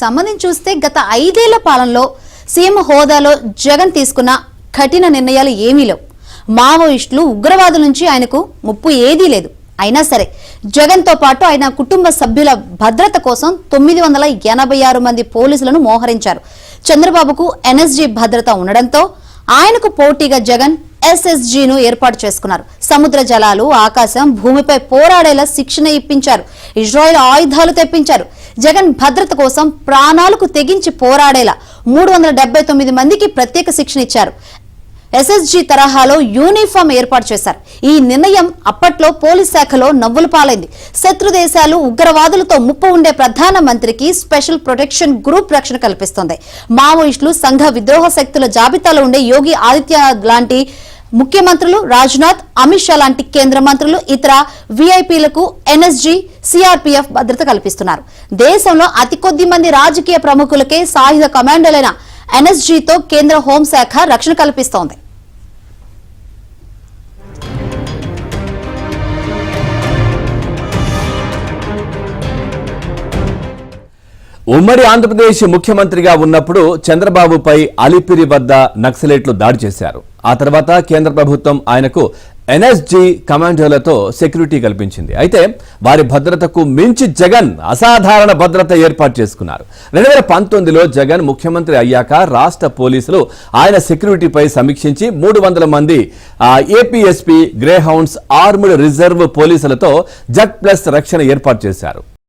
సంబంధించి చూస్తే గత 5 ఏళ్ల పాలనలో సీఎం హోదాలో జగన్ తీసుకున్న కఠిన నిర్ణయాలు ఏమీ లేవు. మావోయిస్టులు ఉగ్రవాదుల నుంచి ఆయనకు ముప్పు ఏదీ లేదు. అయినా సరే జగన్ తో పాటు ఆయన కుటుంబ సభ్యుల భద్రత కోసం 986 మంది పోలీసులను మోహరించారు. చంద్రబాబుకు ఎన్ఎస్జీ భద్రత ఉండడంతో ఆయనకు పోటీగా జగన్ ఎస్ఎస్జీను ఏర్పాటు చేసుకున్నారు. సముద్ర జలాలు, ఆకాశం, భూమిపై పోరాడేలా శిక్షణ ఇప్పించారు. ఇజ్రాయెల్ ఆయుధాలు తెప్పించారు. జగన్ భద్రత కోసం ప్రాణాలకు తెగించి పోరాడేలా 379 మందికి ప్రత్యేక శిక్షణ ఇచ్చారు. ఎస్ఎస్జీ తరహాలో యూనిఫామ్ ఏర్పాటు చేశారు. ఈ నిర్ణయం అప్పట్లో పోలీస్ శాఖలో నవ్వుల పాలైంది. శత్రు దేశాలు, ఉగ్రవాదులతో ముప్పు ఉండే ప్రధానమంత్రికి స్పెషల్ ప్రొటెక్షన్ గ్రూప్ రక్షణ కల్పిస్తోంది. మావోయిస్టులు, సంఘ విద్రోహ శక్తుల జాబితాలో ఉండే యోగి ఆదిత్యనాథ్ లాంటి ముఖ్యమంత్రులు, రాజ్నాథ్, అమిత్ షా లాంటి కేంద్ర మంత్రులు, ఇతర విఐపీలకు ఎన్ఎస్జీ, సిఆర్పీఎఫ్ భద్రత కల్పిస్తున్నారు. దేశంలో అతి కొద్ది మంది రాజకీయ ప్రముఖులకే సాయుధ కమాండోలైన ఎన్ఎస్జీతో కేంద్ర హోంశాఖ రక్షణ కల్పిస్తోంది. ఉమ్మడి ఆంధ్రప్రదేశ్ ముఖ్యమంత్రిగా ఉన్నప్పుడు చంద్రబాబుపై అలిపిరి వద్ద నక్సలైట్లు దాడి చేశారు. ఆ తర్వాత కేంద్ర ప్రభుత్వం ఆయనకు ఎన్ఎస్జీ కమాండోలతో సెక్యూరిటీ కల్పించింది. అయితే వారి భద్రతకు మించి జగన్ అసాధారణ భద్రత ఏర్పాటు చేసుకున్నారు. 2019లో జగన్ ముఖ్యమంత్రి అయ్యాక రాష్ట్ర పోలీసులు ఆయన సెక్యూరిటీపై సమీక్షించి 300 మంది APSP, grey hounds, armed reserve పోలీసులతో జెడ్ ప్లస్ రక్షణ ఏర్పాటు చేశారు.